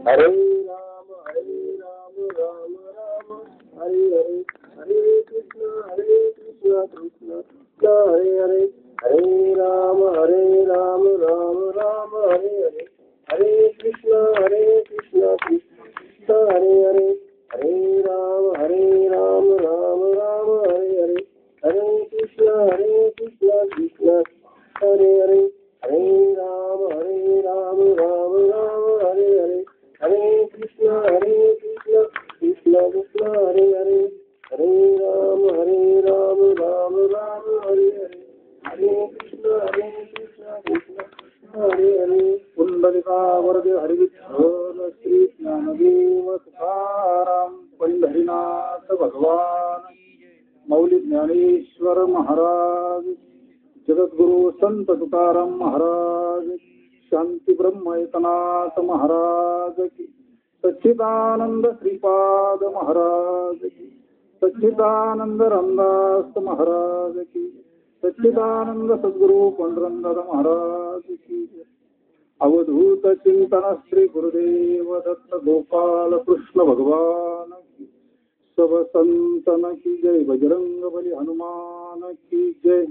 हरे राम राम राम हरे हरे, हरे कृष्ण कृष्ण कृष्ण हरे हरे, हरे राम राम राम हरे हरे, हरे कृष्ण कृष्ण कृष्ण हरे हरे, हरे राम राम राम हरे हरे, हरे कृष्ण कृष्ण कृष्ण हरे हरे, हरे राम राम राम हरे हरे, हरे कृष्ण कृष्ण कृष्ण हरे हरे, हरे राम राम राम हरे हरे, हरे कृष्ण कृष्ण हरे हरे. पुंडलिका वरदे हरि विठ्ठल श्री ज्ञानदेव तुकाराम पंढरीनाथ भगवान मौली ज्ञानेश्वर महाराज, जगद्गुरु संत तुकाराम महाराज, शांती ब्रह्म एकनाथ महाराज की, सच्चिदानंद श्रीपाद महाराज की, सच्चिदानंद रामदास महाराज की, सच्चिदानंद सद्गुरु पांडुरंग महाराज की. अवधूत चिंतन श्री गुरुदेव दत्त गोपाल कृष्ण भगवान की. सब संतन की जय, बजरंग बली हनुमान की जय.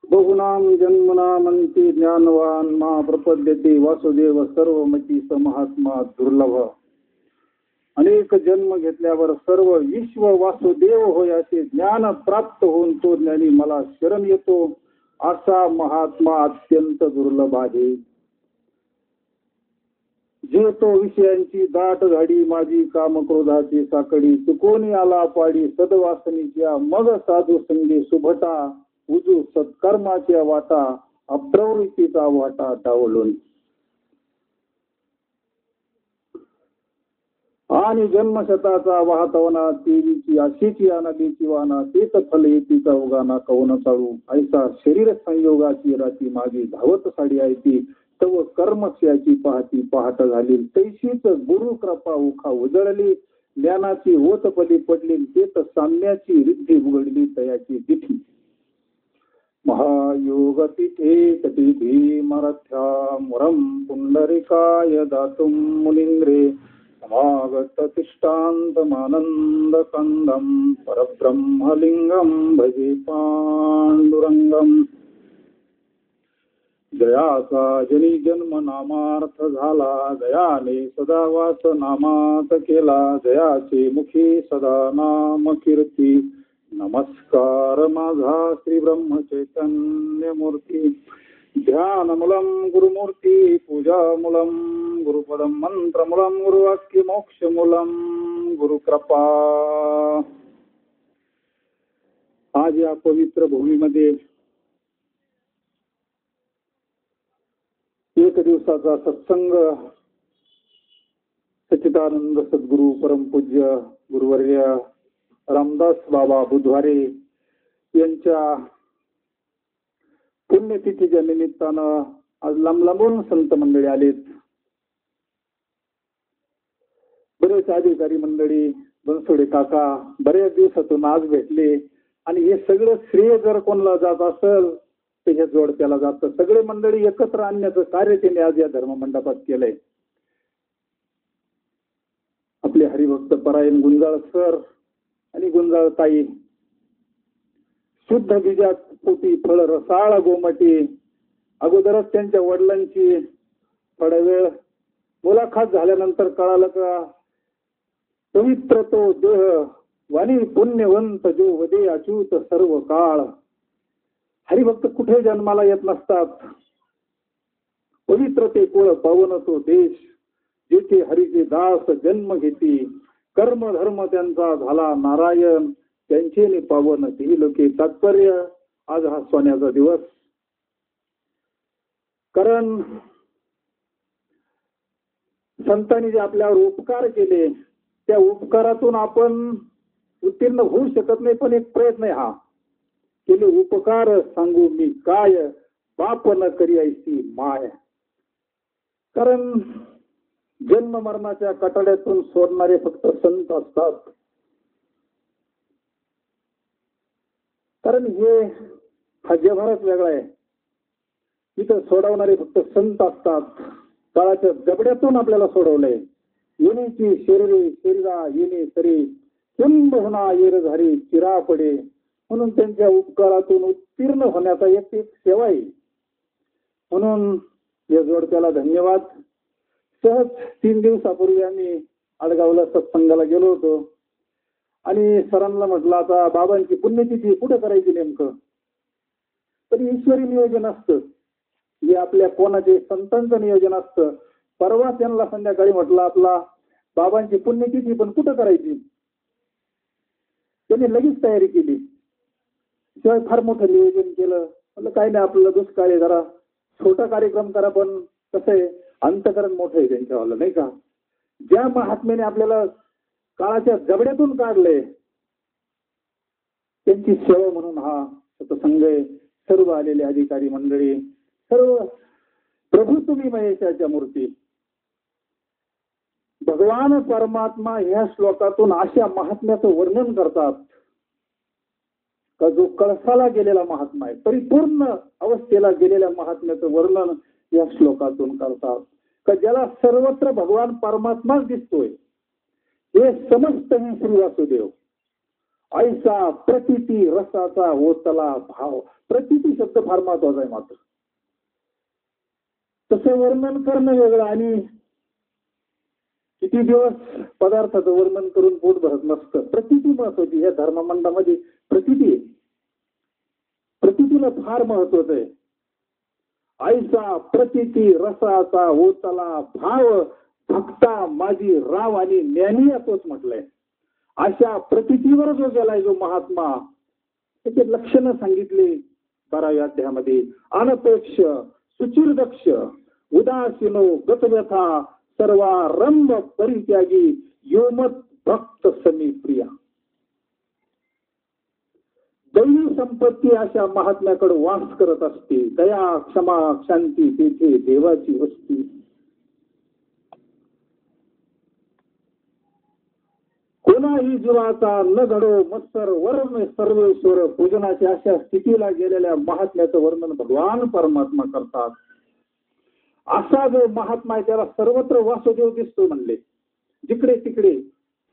बहुनाम जन्मनामंती ज्ञानवान मा प्रपद्यते वासुदेव सर्वमती स महात्मा दुर्लभ. अनेक जन्म घेतल्यावर सर्व विश्व वासुदेव होय असे ज्ञान प्राप्त होऊन तो ज्ञानी मला शरण येतो असा महात्मा अत्यंत दुर्लभ आहे. जे तो विषयांची दाट झाडी माझी कामक्रोधाची साकडी चुकोनी आला पाडी सदवासनीच्या मग साधू संगे सुभटा उजू सत्कर्माच्या वाटा अप्रवृत्तीचा वाटा डावलून. आणि जन्मशताचा वाहतवना देवीची अशीची अनादीची वाना तेच फल येतीचा उगाना कवन चाळू ऐसा शरीर संयोगाची राती मागे धावत साडी आहे ती तव कर्मक्षयाची पाहती पहाट झाली तैशीच गुरु कृपा उखा उजळली ज्ञानाची ओतपली पडली तेच साम्याची रिद्धी उघडली तयाची दिठी. महायोग तिथे कटी भीमरथ्या मुरम पुंडरिकाय दातुम मुनिंद्रे समागत तिष्ठान्तमानंद कंदम परब्रह्मलिंगम भजे पांडुरंगम. जयाचा जनी जन्म नामार्थ झाला जयाने सदा वास नामात केला जयाचे मुखी सदा नाम कीर्ती. नमस्कार माझा श्री ब्रह्म चैतन्य मूर्ती. ध्यानमूलम गुरुमूर्ती पूजामूलम गुरुपदम मंत्रमूलम गुरुवाक्य मोक्षमूलम गुरुकृपा. आज या पवित्र भूमीमध्ये एक दिवसाचा सत्संग सच्चिदानंद सद्गुरु परमपूज्य गुरुवर्य रामदास बाबा बुधवारे यांच्या पुण्यतिथीच्या निमित्तानं आज लांबून संत मंडळी आलेत. बरेच अधिकारी मंडळी बनसोडे काका बऱ्याच दिवसातून आज भेटले आणि हे सगळं श्रेय जर कोणाला जात असेल त्याच्या जोडप्याला जातं. सगळे मंडळी एकत्र आणण्याचं कार्य त्यांनी आज या धर्ममंडपात केलंय. आपले हरिभक्त परायण गुंजाळ सर आणि गुंजाळ ताई शुद्ध बीजात पोटी फळ रसाळ गोमटी. अगोदरच त्यांच्या वडिलांची थोडा वेळ मुलाखत झाल्यानंतर कळालं का पवित्र तो देह वाणी पुण्यवंत जो वदे अच्युत सर्व काळ. हरिभक्त कुठे जन्माला येत नसतात. पवित्र ते कुळ पावन तो देश जेथे हरीचे दास जन्म घेती. कर्म धर्म त्यांचा झाला नारायण त्यांचे पावन ती लोके. तात्पर्य आज हा सोन्याचा दिवस. कारण संतांनी जे आपल्यावर उपकार केले त्या उपकारातून आपण उत्तीर्ण होऊ शकत नाही, पण एक प्रयत्न आहे हा. केले उपकार सांगू मी काय पाप न करी ऐसी माय. कारण जन्म मरणाच्या कटाड्यातून सोडणारे फक्त संत असतात. कारण हे हा जगभरात वेगळा आहे. इथं सोडवणारे फक्त संत असतात. काळाच्या जबड्यातून आपल्याला सोडवलंय. येण्याची शरीरे शरीरा येणे सरी कुंभहुना येर झारी चिरा पडे, म्हणून त्यांच्या उपकारातून उत्तीर्ण होण्याचा एक सेवा आहे. म्हणून या जोडप्याला धन्यवाद. सहज 3 दिवसापूर्वी आम्ही आडगावला सत्संगाला गेलो होतो आणि सरांना म्हटलं आता बाबांची पुण्यतिथी कुठं करायची नेमकं. तरी ईश्वरी नियोजन असतं, हे आपल्या कोणाचे संतांचं नियोजन असतं. परवा त्यांना संध्याकाळी म्हटलं आपला बाबांची पुण्यतिथी पण कुठं करायची. त्यांनी लगेच तयारी केली. शिवाय फार मोठं नियोजन केलं. म्हटलं काही नाही, आपल्याला दुष्काळ आहे, जरा छोटा कार्यक्रम करा, पण कसं आहे अंतकरण मोठं आहे त्यांच्यावालं, नाही का. ज्या महात्म्याने आपल्याला काळाच्या जबड्यातून काढले त्यांची सेवा म्हणून हा सत्संग आहे. सर्व आलेले अधिकारी मंडळी, सर्व प्रभू तुम्ही महेशाच्या मूर्ती. भगवान परमात्मा ह्या श्लोकातून अशा महात्म्याचं वर्णन करतात का जो कळसाला गेलेला महात्मा आहे, परिपूर्ण अवस्थेला गेलेल्या महात्म्याचं वर्णन या श्लोकातून करतात. का ज्याला सर्वत्र भगवान परमात्माच दिसतोय, हे समस्त हे श्री वासुदेव. ऐसा प्रतिती रसाचा ओतला भाव. प्रतिती शब्द फार महत्वाचा आहे. मात्र तसं वर्णन करणं वेगळं आणि किती दिवस पदार्थाचं वर्णन करून पोट भरत नसतं. प्रतिती महत्वाची. या धर्ममंडामध्ये प्रतिती, प्रतितीला फार महत्वाचं आहे. ऐसा प्रतिती रसाचा ओतला भाव भक्ता माझी राव आणि ज्ञानी असंच म्हटलंय. अशा प्रतितीवर जो गेलाय जो महात्मा, त्याचे लक्षणं सांगितले 12व्या अध्यायामध्ये. अनपेक्ष सुचिरदक्ष उदासीनो गतव्यथा सर्वारंभ परित्यागी योमत भक्त समी प्रिया. दैवी संपत्ती अशा महात्म्याकडे वास करत असते. दया क्षमा शांती तेथे देवाची वस्ती. कोणाही जीवाचा न घडो मत्सर वर्ण सर्वेश्वर पूजनाच्या अशा स्थितीला गेलेल्या महात्म्याचं वर्णन भगवान परमात्मा करतात. असा जो महात्मा आहे त्याला सर्वत्र वासुदेव दिसतो म्हणले. जिकडे तिकडे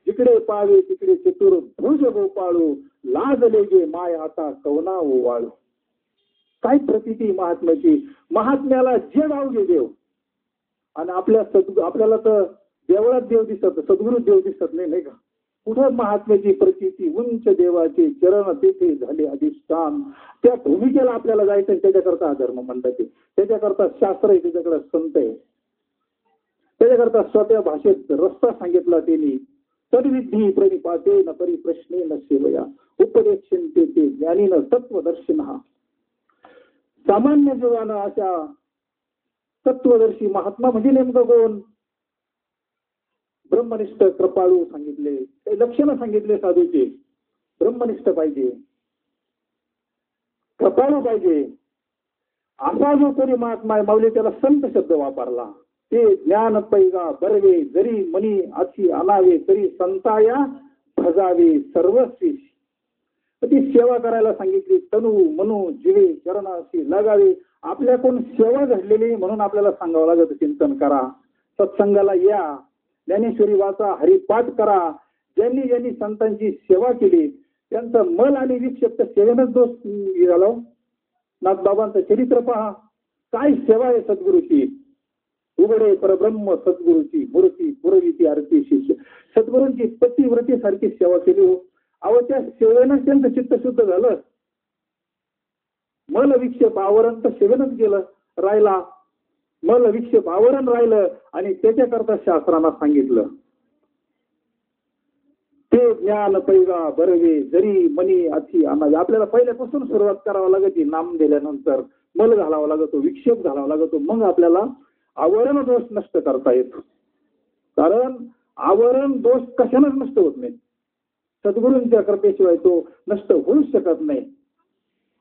जिकडे पावे तिकडे चतुर भुज गोपाळू लाजले गे माय आता कवना ओवाळू. काय प्रतिती महात्म्याची. महात्म्याला जे गावगे देव. आणि आपल्याला तर देवळात देव दिसत, सद्गुरू देव दिसत नाही, नाही का. कुठं महात्म्याची प्रचिती. उंच देवाचे चरण तेथे झाले अधिष्ठान. त्या भूमिकेला आपल्याला जायचं. त्याच्याकरता धर्म मंडळ, त्याच्याकरता शास्त्र आहे, त्याच्याकडे संत आहे, त्याच्याकरता स्वतः भाषेत रस्ता सांगितला त्यांनी. तद्विधी प्रणिपाते न परिप्रश्ने न सेवया उपदेक्षन्ते ते ज्ञानीन तत्वदर्शन. सामान्य जीवानं अशा तत्वदर्शी महात्मा म्हणजे नेमकं कोण. ब्रह्मनिष्ठ कृपाळू सांगितले, काही लक्षणं सांगितले साधूचे. ब्रह्मनिष्ठ पाहिजे, कृपाळू पाहिजे. असा जो कोणी महात्मा आहे, माऊली त्याला संत शब्द वापरला. ते ज्ञान पैगा बरवे जरी मनी अशी आणावे तरी संताया भजावे सर्वस्वी. ती सेवा करायला सांगितली. तनु मनु जीवे चरणाशी लागावे. आपल्याकडून सेवा घडलेली म्हणून आपल्याला सांगावं लागत चिंतन करा, सत्संगाला या, ज्ञानेश्वरी वाचा, हरिपाठ करा. ज्यांनी ज्यांनी संतांची सेवा केली त्यांचा मल आणि विक्षेप सेवेनच दोष झाला. नाथबाबांचं चरित्र पहा. काय सेवा आहे सद्गुरूची. उघडे परब्रह्म सद्गुरूची मूर्ती पुरविती आरती शिष्य. सद्गुरूंची पतिव्रती सारखी सेवा केली हो. अहो त्या सेवेनं त्यांचं चित्त शुद्ध झालं. मल विक्षेप आवरण तर सेवेनच गेलं राहिला. मल विक्षेप आवरण राहिलं आणि त्याच्याकरता शास्त्रांना सांगितलं ते ज्ञान पैगा बरवे जरी मनी अति आणावे. आपल्याला पहिल्यापासून सुरुवात करावं लागते. नाम दिल्यानंतर मल घालावा लागतो, विक्षेप घालावा लागतो, मग आपल्याला आवरण दोष नष्ट करता येतो. कारण आवरण दोष कशानच नष्ट होत नाही. सद्गुरूंच्या कृपेशिवाय तो नष्ट होऊच शकत नाही.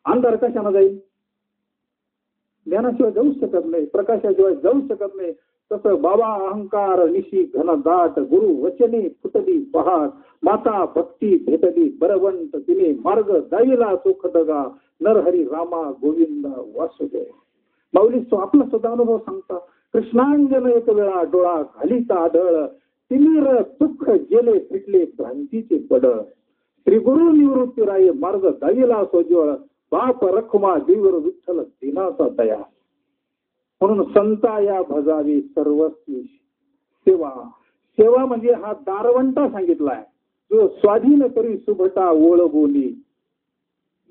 अंधार कशाने जाईल. ज्ञानाशिवाय जाऊ शकत नाही, प्रकाशाशिवाय जाऊ शकत नाही. तसं बाबा अहंकार निशी घन दाट गुरु वचने फुटली पहाट माता भक्ती भेटली बरवंत तिने मार्ग जाईला सुख दगा नरहरी रामा गोविंद वासुदेव. माऊली आपला सुद्धा अनुभव सांगता. कृष्णांजन एक वेळा डोळा घालीचा आढळ तिमीर दुःख गेले फिटले भ्रांतीचे पड श्री गुरु निवृत्ती राय मार्ग जाईला सोज्वळ बाप रखुमा जीवर विठ्ठल दिनाचा दया. म्हणून संता या भजावी सर्वस्वी सेवा. सेवा म्हणजे हा दारवंटा सांगितलाय जो स्वाधीन करी सुभटा ओळ बोली.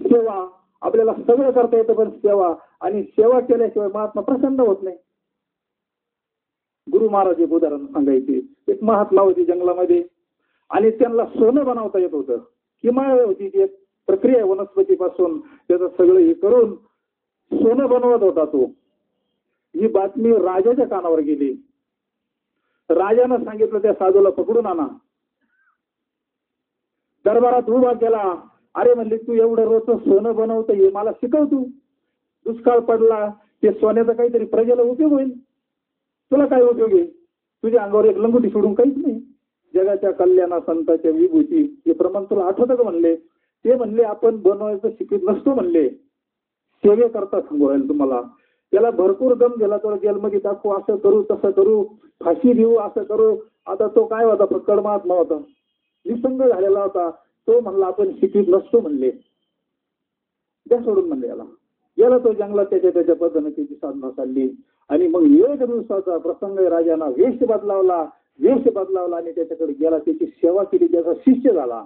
सेवा आपल्याला सगळं करता येतं पण सेवा आणि सेवा केल्याशिवाय महात्मा प्रसन्न होत नाही. गुरु महाराज एक उदाहरण सांगायचे. एक महात्मा होती जंगलामध्ये आणि त्यांना सोनं बनवता येत होतं. किमाळ होती ती एक प्रक्रिया वनस्पतीपासून त्याचं सगळं हे करून सोनं बनवत होता तो. ही बातमी राजाच्या कानावर गेली. राजानं सांगितलं त्या साधूला पकडून आणा. दरबारात उभा केला. अरे म्हणले तू एवढं रोजचं सोनं बनवतं हे मला शिकव तू. दुष्काळ पडला ते सोन्याचा काहीतरी प्रजेला उपयोग होईल. तुला काय उपयोग आहे. तुझ्या अंगावर एक लंगोटी सोडून काहीच नाही. जगाच्या कल्याणा संतांच्या विभूती हे प्रमाण तुला आठवतं का म्हणले. ते म्हणले आपण बनवायचं शिकत नसतो म्हणले. सेवे करता सांगू राहील तुम्हाला. त्याला भरपूर दम गेला. तर जेलमध्ये टाकू असं करू तसं करू फाशी देऊ असं करू. आता तो काय होता फक्कड महात्मा होता. निसंग झालेला होता. तो म्हणला आपण शिकत नसतो म्हणले. द्या सोडून म्हणले याला. गेला तो जंगलात त्याच्या पद्धतीने त्याची साधना चालली. आणि मग एक दिवसाचा प्रसंग राजांना वेश बदलावला आणि त्याच्याकडे गेला. त्याची सेवा केली. त्याचा शिष्य झाला.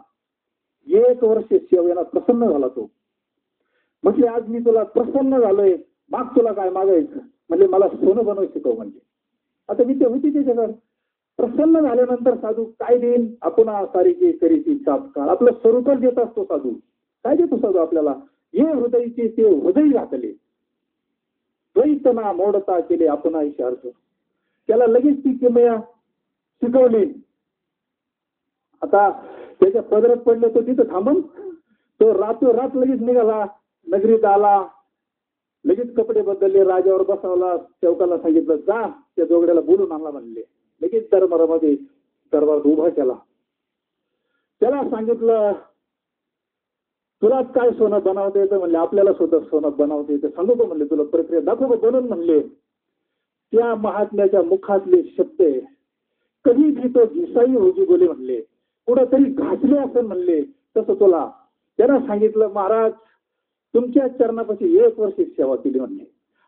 1 वर्ष सेवेला प्रसन्न झाला तो. म्हटले आज मी तुला प्रसन्न झालोय माग तुला काय मागायचं. म्हणजे मला सोनं बनवू शिकव म्हणजे. आता मी ते होती त्याच्याकडे. प्रसन्न झाल्यानंतर साधू काय देईन आपण सारीची करीची चापकाळ आपलं स्वरूपच देत असतो साधू. काय देतो साधू आपल्याला. हे हृदयचे ते हृदय घातले द्वैतना मोडता केले आपण अर्थ. त्याला लगेच ती किमया शिकवली. आता त्याच्या पदरात पडले तो तिथं थांबून तो रात लगेच निघाला. नगरीत आला. लगेच कपडे बदलले. राजावर बसवला. सेवकाला सांगितलं जा त्या जोगड्याला बोलून आणला म्हणले. लगेच दरबारात उभा केला. त्याला सांगितलं तुला काय सोनं बनवता येतं म्हणले. आपल्याला स्वतः सोनं बनवता येतं. सांगू का म्हणले तुला प्रक्रिया दाखवू का बनवून म्हणले. त्या महात्म्याच्या मुखातले शब्द कधी भी तो घिसाई होजी बोले म्हणले. कुठंतरी घासले असेल म्हणले तसं तुला. त्याला सांगितलं महाराज तुमच्या चरणापाशी 1 वर्ष सेवा केली म्हणले.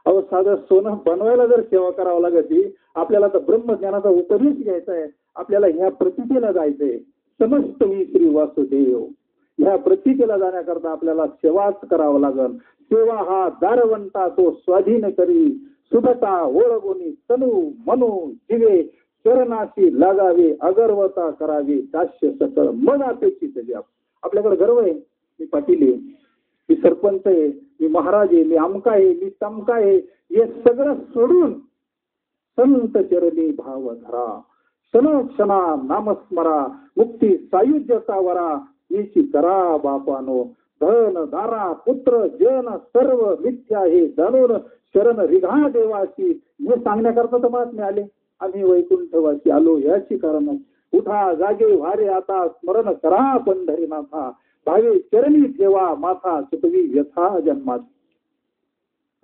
अहो साधं सोनं बनवायला जर सेवा करावं लागते आपल्याला तर ब्रह्मज्ञानाचा उपदेश घ्यायचा आहे. आपल्याला ह्या प्रतीकेला जायचंय. समस्त ही श्री वासुदेव ह्या प्रतीकेला जाण्याकरता आपल्याला सेवाच करावं लागल. सेवा हा दारवंटा तो स्वाधीन करी सुभता ओळगोनी तनु मनो जिवे चरणाशी लागावे अगर्वता करावी दास्य सकळ मन अपेक्षित द्या. आपल्याकडे गर्व आहे. मी पाटील आहे. मी सरपंच आहे. मी महाराज आहे. मी अमका आहे. मी तमका आहे. हे सगळं सोडून संत चरणी भाव धरा. क्षणा नामस्मरा मुक्ती सायुज्यता वरा मीची करा बापानो. धन दारा पुत्र जन सर्व मिथ्या हे जाणून शरण रिघा देवाची. हे सांगण्याकरता तर महात्मे आले. आम्ही वैकुंठवासी आलो याची कारण. उठा जागे वारे आता स्मरण करा पंढरीनाथा. भावे चरणी ठेवा माथा सुटवी व्यथा जन्मात.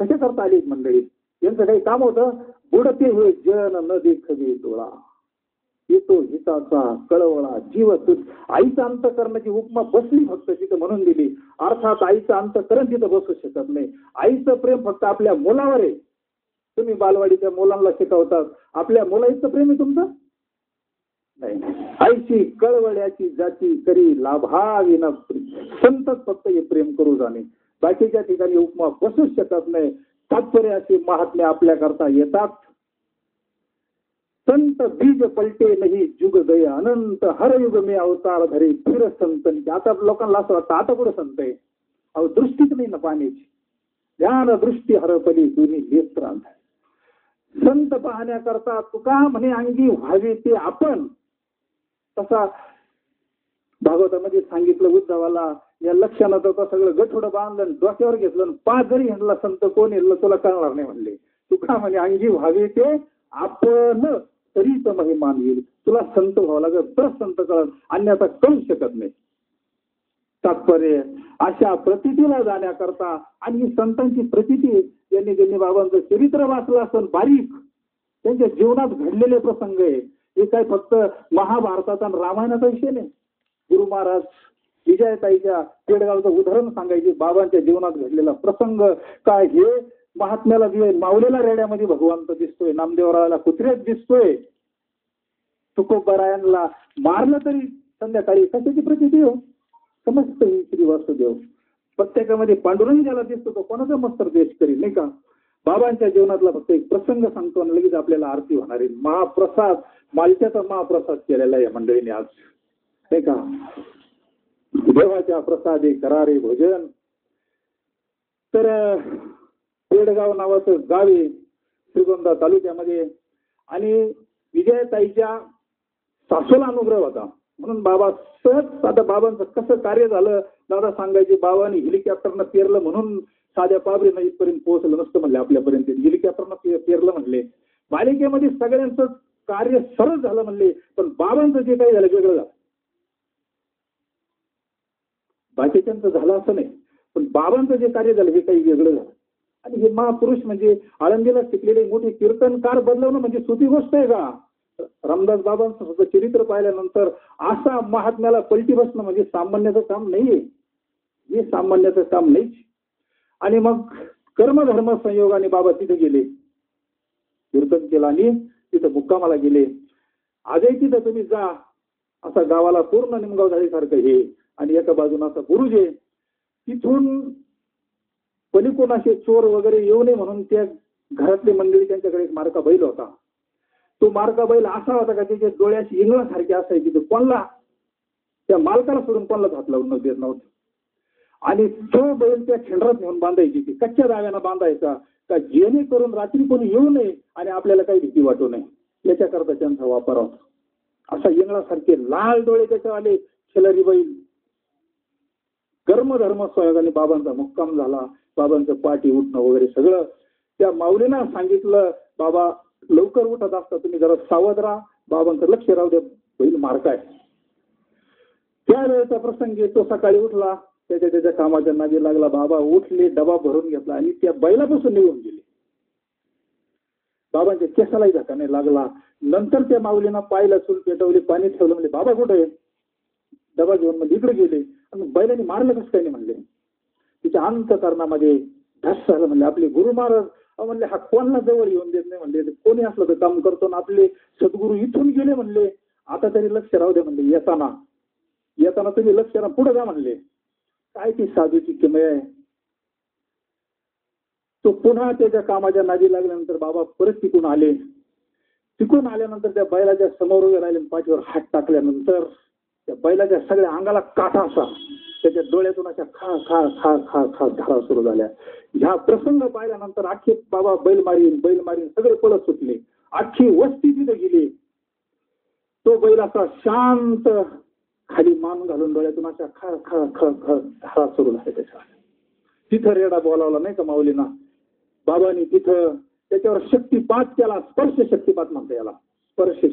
कशा करता आली मंडळी. यांचं काही काम होतं. बुडते हे जन न देखवे डोळा येतो हिताचा कळवळा जीव तुझ. आईचा अंतकरणाची उपमा बसली फक्त तिथं म्हणून दिली. अर्थात आईचं अंतकरण तिथं बसू शकत नाही. आईचं प्रेम फक्त आपल्या मुलावर आहे. तुम्ही बालवाडीच्या मुलांना शिकवतात. आपल्या मुलाचं प्रेम आहे तुमचं नाही. आईची कळवळ्याची जाती करी लाभावी न संतच फक्त हे प्रेम करू जाणे. बाकीच्या ठिकाणी उपमा बसूच शकत नाही. तात्पर्य असे महात्मे आपल्या करता येतात. संत बीज पलटे नाही जुग गय अनंत हर युग मे अवतार धरे फिर संत. आता लोकांना असं वाटतं आता कुठं संत आहे. अहो दृष्टीच नाही ना पाण्याची. ध्यान दृष्टी हरपली दोन्ही नेत्रांत. संत पाहण्याकरता तुका म्हणे अंगी व्हावे ते आपण. तसा भागवतामध्ये सांगितलं उद्धवाला या लक्षणाचं तो सगळं गठोडं बांधलं डोक्यावर घेतलं. 5 जरी ह्यांना संत कोण येईल तुला कळणार नाही म्हणले. तुका म्हणे अंगी व्हावे ते आपण तरीच महिमान येईल. तुला संत व्हावं लागेल तर संत कळत, अन्यथा कळू शकत नाही. तात्पर्य अशा प्रतितीला जाण्याकरता, आणि ही संतांची प्रतिती यांनी ज्यांनी बाबांचं चरित्र वाचलं असेल बारीक, त्यांच्या जीवनात घडलेले प्रसंग आहे. हे काय फक्त महाभारताचा आणि रामायणाचा विषय नाही. गुरु महाराज विजयाताईच्या पेडगावचं उदाहरण सांगायचे, बाबांच्या जीवनात घडलेला प्रसंग काय. हे महात्म्याला माऊलीला रेड्यामध्ये भगवंत दिसतोय, नामदेवरावाला कुत्र्यात दिसतोय, तुकोबरायांना मारलं तरी संध्याकाळी कशाची प्रचिती हो, समजत ही श्री वासुदेव. प्रत्येकामध्ये पांडुरंग ज्याला दिसतो तो कोणाचा मस्तर देश करील, नाही का. बाबांच्या जीवनातला फक्त एक प्रसंग सांगतो आणि लगेच आपल्याला आरती होणार आहे. महाप्रसाद, मालच्याचा महाप्रसाद केलेला आहे मंडळीने आज, नाही का. देवाच्या प्रसादे करारे भोजन. तर पेडगाव नावाचं गाव आहे श्रीगोंदा तालुक्यामध्ये, आणि विजयाताईच्या सासूला अनुग्रह होता म्हणून बाबा सहज, आता बाबांचं कसं कार्य झालं दादा सांगायचे. बाबांनी हेलिकॉप्टरनं पेरलं म्हणून साध्या पाबरीनं इथपर्यंत पोहोचलं नसतं म्हणले, आपल्यापर्यंत हेलिकॉप्टरनं पेरलं म्हणले. मालिकेमध्ये सगळ्यांचं कार्य सरळ झालं म्हणले, पण बाबांचं जे काही झालं वेगळं झालं. बाकीच्यांचं झालं असं नाही, पण बाबांचं जे कार्य झालं हे काही वेगळं झालं. आणि हे महापुरुष म्हणजे आळंदीला शिकलेले मोठे कीर्तनकार बदलवणं म्हणजे सोपी गोष्ट आहे का. रामदास बाबांचं सुद्धा चरित्र पाहिल्यानंतर असा महात्म्याला पलटी बसणं म्हणजे सामान्याचं काम नाहीये, हे सामान्याचं काम नाहीच. आणि मग कर्मधर्म संयोगाने बाबा तिथे गेले, कीर्तन केलं आणि तिथं मुक्कामाला गेले. आजही तिथं तुम्ही जा, असा गावाला पूर्ण निमगाव झाल्यासारखं हे, आणि एका बाजूला असा गुरुजे. तिथून पलीकडून असे चोर वगैरे येऊ नये म्हणून त्या घरातली मंडळी, त्यांच्याकडे एक मार्का बैल होता. तो मार्का बैल असा होता का त्याच्या डोळ्याची इंगळासारखी असायची, तो कोणला त्या मालकाला सोडून कोणलाच हात लावून देत नव्हतं. आणि तो बैल त्या खिंडरात नेऊन बांधायची, ती कच्च्या दाव्यानं बांधायचा का जेणेकरून रात्री कोणी येऊ नये आणि आपल्याला काही भीती वाटू नये, याच्याकरता त्यांचा वापर होता. असा इंगळासारखे लाल डोळे त्याच्यावाले खिलारी बैल. कर्मधर्म संयोगाने बाबांचा मुक्काम झाला. बाबांचं पाठी उठणं वगैरे सगळं त्या माऊलीनं सांगितलं. बाबा लवकर उठत असता, तुम्ही जरा सावध राहा, बाबांचं लक्ष राहू द्या, बैल मारकाय. त्यावेळेचा प्रसंग तो सकाळी उठला, त्याच्या कामाच्या नादी लागला. बाबा उठले, डबा भरून घेतला आणि त्या बैलापासून निघून गेले. बाबांच्या केसालाही धक्का नाही लागला. नंतर त्या माऊलीनं पाहिलं, चूल पेटवली, पाणी ठेवलं, म्हणजे बाबा कुठे, डबा घेऊन म्हणजे इकडे गेले. आणि बैलांनी मारलं कसं काय नाही म्हणले. तिच्या अंतकरणामध्ये धस झालं. म्हणले आपले गुरु महाराज म्हणले हा कोणाला जवळ येऊन देत नाही म्हणले, कोणी असलं तर काम करतो ना, आपले सद्गुरू इथून गेले म्हणले, आता तरी लक्ष राहू दे म्हणले, येताना तुम्ही लक्ष राहा, पुढे जा म्हणले. काय ती साधूची किमया आहे. तो पुन्हा त्याच्या कामाच्या नादी लागल्यानंतर बाबा परत तिकून आले. तिकून आल्यानंतर त्या बैलाच्या समोर उभे राहिले, पाठीवर हात टाकल्यानंतर त्या बैलाच्या सगळ्या अंगाला काटा असा, त्याच्या डोळ्यातून अशा खा खा खा खा खा धारा सुरू झाल्या. ह्या प्रसंग पाहिल्यानंतर अख्खे बाबा बैल मारीन सगळे पळत सुटले. अख्खी वस्ती तिथे गेली. तो बैल असा शांत खाली मान घालून डोळ्यातून अशा खा खा खा खा धारा सुरू झाल्या त्याच्या. तिथं रेडा बोलावला नाही का माऊलीना. बाबांनी तिथं त्याच्यावर शक्तिपात केला. स्पर्श शक्तिपात म्हणता याला. स्पर्श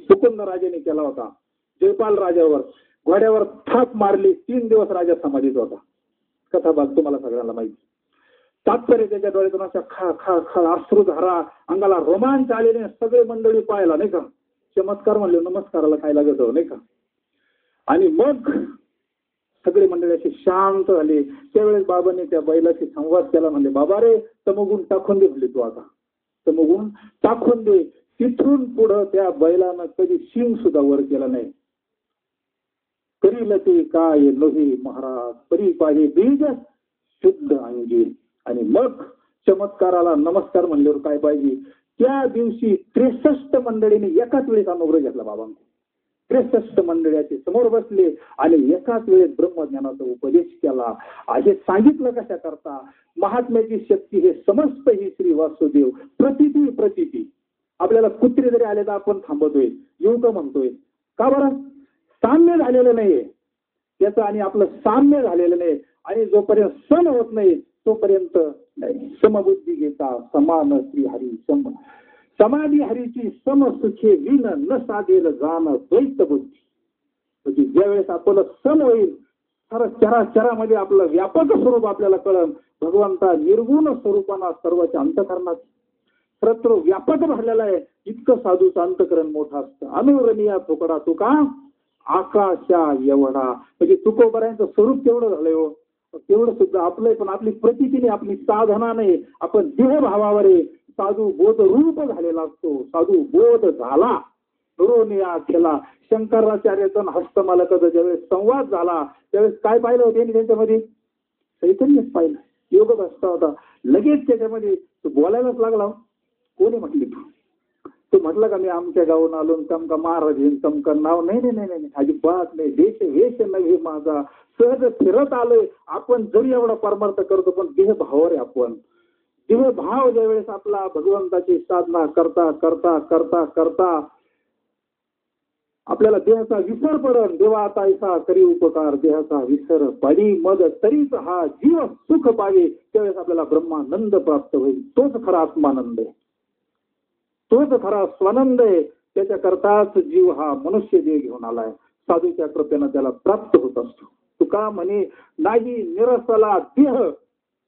मुकुंद राजाने केला होता. जयपाल राजावर घोड्यावर थाप मारली. 3 दिवस राजा समाधीत होता. कथा भाग तुम्हाला सगळ्यांना माहिती. तात्पर्य त्याच्या डोळ्यातून अशा खा खा खा अश्रुधारा, अंगाला रोमांच आलेले. सगळे मंडळी पाहिला नाही का. चमत्कार म्हणले, नमस्काराला काय लागत हो नाही का. आणि मग सगळे मंडळी असे शांत झाले. त्यावेळेस बाबांनी त्या बैलाशी संवाद केला. म्हणले बाबा रे, तमोगुण टाकून दे म्हणले, तू आता तमोगुण टाकून दे. तिथून पुढं त्या बैलानं कधी शिंग सुद्धा वर केला नाही. करील ते काय लोही महाराज, परी पाहिजे बीज शुद्ध अंगी. आणि मग चमत्काराला नमस्कार म्हणल्यावर काय पाहिजे. त्या दिवशी 63 मंडळीने एकाच वेळेस अनुग्रह घेतला बाबांचा. 63 मंडळीचे समोर बसले आणि एकाच वेळेस ब्रह्मज्ञानाचा उपदेश केला. असे सांगितलं कशा करता. महात्म्याची शक्ती हे समस्त ही श्री वासुदेव. प्रतिती आपल्याला कुत्रे जरी आले तर आपण थांबवतोय, येऊ का म्हणतोय. का बरं. साम्य झालेलं नाहीये त्याचं, आणि आपलं साम्य झालेलं नाही. आणि जोपर्यंत सम होत नाही तोपर्यंत नाही. समबुद्धी घेता समान श्री हरी सम. समाधी हरीची समसुखे विन न साधेल जाण द्वैत बुद्धी. म्हणजे ज्यावेळेस आपलं सम होईल, सारा चराचरामध्ये आपलं व्यापक स्वरूप आपल्याला कळलं. भगवंता निर्गुण स्वरूपाना सर्वाच्या अंतःकरणात सर्वत्र व्यापक भरलेला आहे. इतकं साधूचं अंतःकरण मोठं असतं. अनुरणीया तुकडा तुका आकाशा एवढा. म्हणजे तुकोबऱ्यांचं स्वरूप तेवढं झालंय हो, तेवढं सुद्धा आपलंय. पण आपली प्रतितीने, आपली साधना नाही, आपण देहभावावर आहे. साधू बोध रूप झालेला असतो. साधू बोध झाला ऋणिया केला. शंकराचार्याचा हस्तमालकाचा ज्यावेळेस संवाद झाला त्यावेळेस काय पाहिलं होते त्यांच्यामध्ये? चैतन्यच पाहिलं. योग बसता होता. लगेच त्याच्यामध्ये तो बोलायलाच लागला. कोणी म्हटली तू म्हटलं का मी आमच्या गावून आलो तमका महाराज येईन तमका नाव? नाही नाही नाही नाही, अजिबात नाही. देश वेश नव्हे माझा, सहज फिरत आलोय. आपण जरी एवढा परमार्थ करतो पण देहभावावर आहे आपण. देहभाव ज्यावेळेस आपला भगवंताची साधना करता करता करता करता आपल्याला देहाचा विसर पडन. देवा आता ऐसा करी उपकार देहाचा विसर पडी मद तरीच हा जीव सुख पावे. त्यावेळेस आपल्याला ब्रह्मानंद प्राप्त होईल. तोच खरा आत्मानंद आहे, तोच खरा स्वानंद आहे. त्याच्याकरताच जीव हा मनुष्य देह घेऊन आलाय. साधूच्या कृपेनं त्याला प्राप्त होत असतो. तुका म्हणे नाही निरसला देह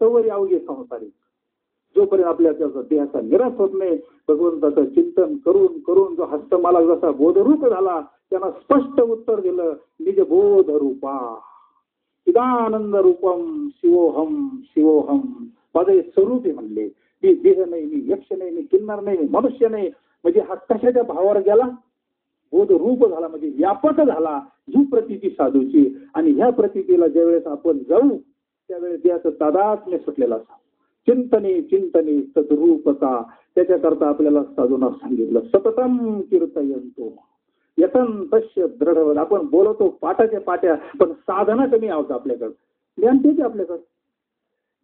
तवरी अवघे संसारी. जोपर्यंत आपल्या त्याचा देहाचा निराश होत नाही, भगवंताचं चिंतन करून करून जो हस्तमाला जसा बोधरूप झाला त्यांना स्पष्ट उत्तर दिलं. निज बोध रूपा चिदानंद रूपम शिवोहम शिवोहम. माझे स्वरूप आहे म्हणले. मी देह नाही, मी यक्ष नाही, मी किन्नर नाही, मी मनुष्य नाही. म्हणजे हा कशाच्या भावावर गेला? बोध रूप झाला, म्हणजे व्यापक झाला. ही प्रतीती साधूची. आणि ह्या प्रतीतीला ज्यावेळेस आपण जाऊ त्यावेळेस देहाचं तादात्म्य सुटलेला असा. चिंतने चिंतने सद्रूपता. त्याच्याकरता आपल्याला साधूना सांगितलं सततम कीर्तयंतो यतन तस्य दृढ. आपण बोलतो पाटाच्या पाट्या, पण साधना कमी आहोत आपल्याकडे. ज्ञान तेच आपल्याकडे,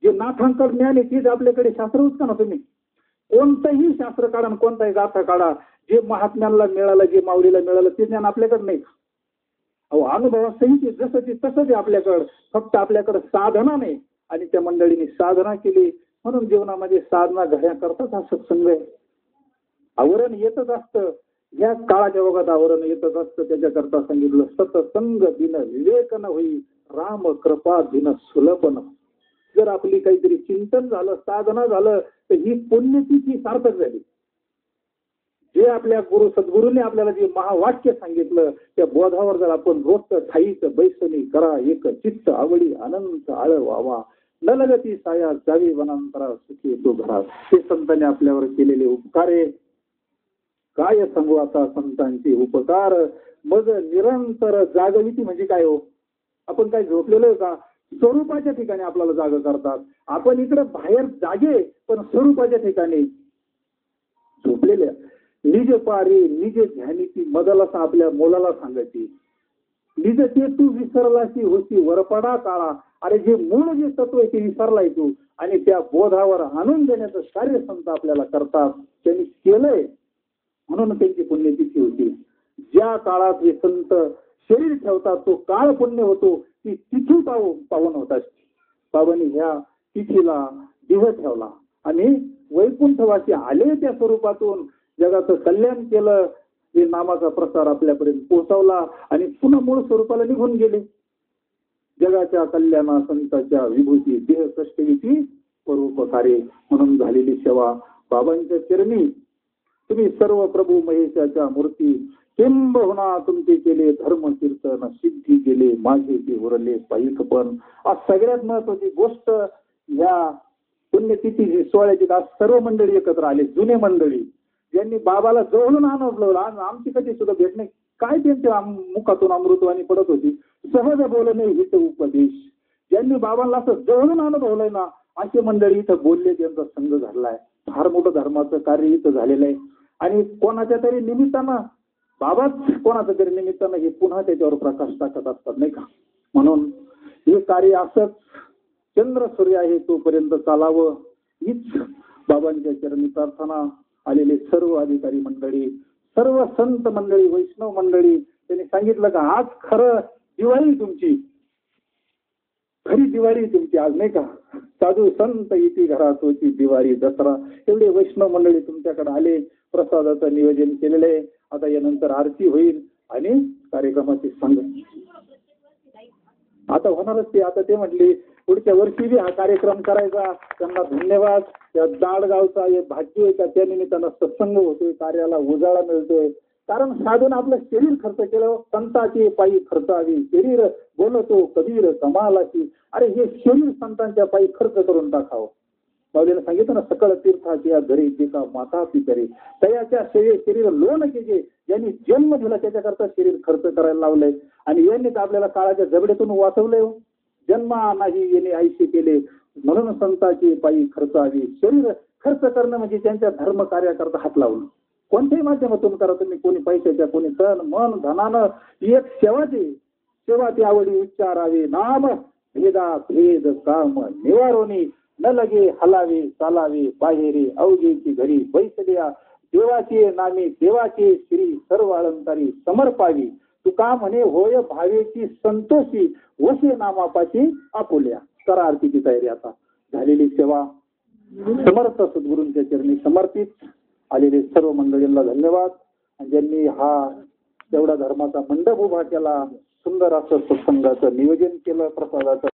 जे नाथांकर ज्ञान आहे तेच आपल्याकडे. शास्त्र उचका ना तुम्ही, कोणतंही शास्त्र काढा, कोणताही गाथा काढा, जे महात्म्यांना मिळालं, जे माऊलीला मिळालं ते ज्ञान आपल्याकडे नाही. अहो अनुभवासहित जसं तसंच आपल्याकडं, फक्त आपल्याकडं साधना नाही. आणि त्या मंडळीने साधना केली म्हणून जीवनामध्ये साधना घड्याकरताच हा सत्संग आहे. आवरण येतच असतं, या काळाच्या ओघात आवरण येतच असतं. त्याच्याकरता सांगितलं सत्संग दिन विवेक न होई राम कृपा दिन सुलभन. जर आपली काहीतरी चिंतन झालं, साधना झालं तर ही पुण्यतिथी सार्थक झाली. जे आपल्या सद्गुरूंनी आपल्याला जे महावाक्य सांगितलं त्या बोधावर जर आपण रोजचं ठाईच बैसनी करा एक चित्त आवडी अनंत आळ व्हावा न लगती साया जावी वनांतरा सुखी तो घरा. हे संतांनी आपल्यावर केलेले उपकार आहे. काय सांगू आता संतांचे उपकार. मग निरंतर जागविती म्हणजे काय हो? आपण काय झोपलेलो का? स्वरूपाच्या ठिकाणी आपल्याला जाग करतात. आपण इकडे बाहेर जागे पण स्वरूपाच्या ठिकाणी झोपलेल्या. निज पारी निज ध्यानीची मदलसा आपल्या मुलाला सांगायची. निज ते तू विसरलाशी होती वरपडा काळा. अरे जे मूळ जे तत्व आहे ते विसरलाय तू. आणि त्या बोधावर आणून देण्याचं कार्य संत आपल्याला करतात. त्यांनी केलंय म्हणून त्यांची पुण्यतिथी होती. ज्या काळात हे संत शरीर ठेवतात तो काळ पुण्य होतो. ती तिथी पावन होत असते. बाबांनी ह्या तिथीला दिवस ठेवला आणि वैकुंठवासी आले त्या स्वरूपातून जगाचं कल्याण केलं. हे नामाचा प्रसार आपल्यापर्यंत पोहोचवला आणि पुन्हा मूळ स्वरूपाला निघून गेले. जगाच्या कल्याणा संतांच्या विभूती देह कष्टविती परोपकारे म्हणून झालेली सेवा बाबांच्या चरणी. तुम्ही सर्व प्रभू महेशाच्या मूर्ती किंबहुना तुमचे केले धर्म कीर्तन सिद्धी केले माझे ते उरले पायिकपण. आज सगळ्यात महत्वाची गोष्ट या पुण्यतिथी सोहळ्याची आज सर्व मंडळी एकत्र आले. जुने मंडळी ज्यांनी बाबाला जवळून आणवलं. आमची कधी सुद्धा भेट नाही. काय त्यांच्या मुखातून अमृतवाणी पडत होती. सहज बोलणे हित उपदेश. ज्यांनी बाबांना असं जवळून अनुभवलंय ना असे मंडळी इथं बोलले. त्यांचा संघ झालाय. फार मोठं धर्माचं कार्य इथं झालेलं आहे. आणि कोणाच्या तरी निमित्तानं बाबाच कोणाच्या तरी निमित्तानं हे पुन्हा त्याच्यावर प्रकाश टाकत असतात नाही का. म्हणून हे कार्य असंच चंद्र सूर्य आहे तोपर्यंत चालावं हीच बाबांच्या चरणी प्रार्थना. आलेले सर्व अधिकारी मंडळी, सर्व संत मंडळी, वैष्णव मंडळी त्यांनी सांगितलं का आज खरं दिवाळी तुमची, खरी दिवाळी तुमची आज नाही का. साधू संत इथे घरात होती दिवाळी दसरा. एवढे वैष्णव मंडळी तुमच्याकडे आले. प्रसादाचं नियोजन केलेलं आहे. आता यानंतर आरती होईल आणि कार्यक्रमाची सांग आता होणारच ते. आता ते म्हटले पुढच्या वर्षी बी हा कार्यक्रम करायचा. त्यांना धन्यवाद. त्या दाडगावचा हे भाग्य आहे का त्या निमित्तानं सत्संग होतोय, कार्याला उजाळा मिळतोय. कारण साधून आपलं शरीर खर्च केलं. संतांची पायी खर्चावी शरीर बोलतो कबीर कमालाची. अरे हे शरीर संतांच्या पायी खर्च करून टाकावं. माऊलीने सांगितलं ना, सकळ तीर्थाची या घरी जे का माता पितरे तयाच्या शरीर लोन केजे. यांनी जन्म दिला त्याच्याकरता शरीर खर्च करायला लावलंय. आणि यांनीच आपल्याला काळाच्या जबड्यातून वाचवलंय. जन्मा नाही येणे आयुष्य केले म्हणून संतांची पायी खर्चावी. शरीर खर्च करणं म्हणजे त्यांच्या धर्म कार्याकरता हात लावणं. कोणत्याही माध्यमातून करा तुम्ही, कोणी पैशाच्या, कोणी तन मन धनानं. एक सेवा ती आवडी उच्चारावे. नाम भेदा भेद काम निवारोनी न लगे हलावे चालावे बाहेरे अवघेची घरी बैसल्या. देवाचे नामे देवाचे श्री सर्व अलंकारी समर्पावी. तुका म्हणे होय भावेची संतोषी वसे नामापाशी आपुल्या. करा आरतीची तयारी. आता झालेली सेवा समर्थ सद्गुरूंच्या चरणी समर्पित. आलेले सर्व मंडळींना धन्यवाद. आणि ज्यांनी हा तेवढा धर्माचा मंडप उभा केला, सुंदर असं सत्संगाचं नियोजन केलं, प्रसादाचं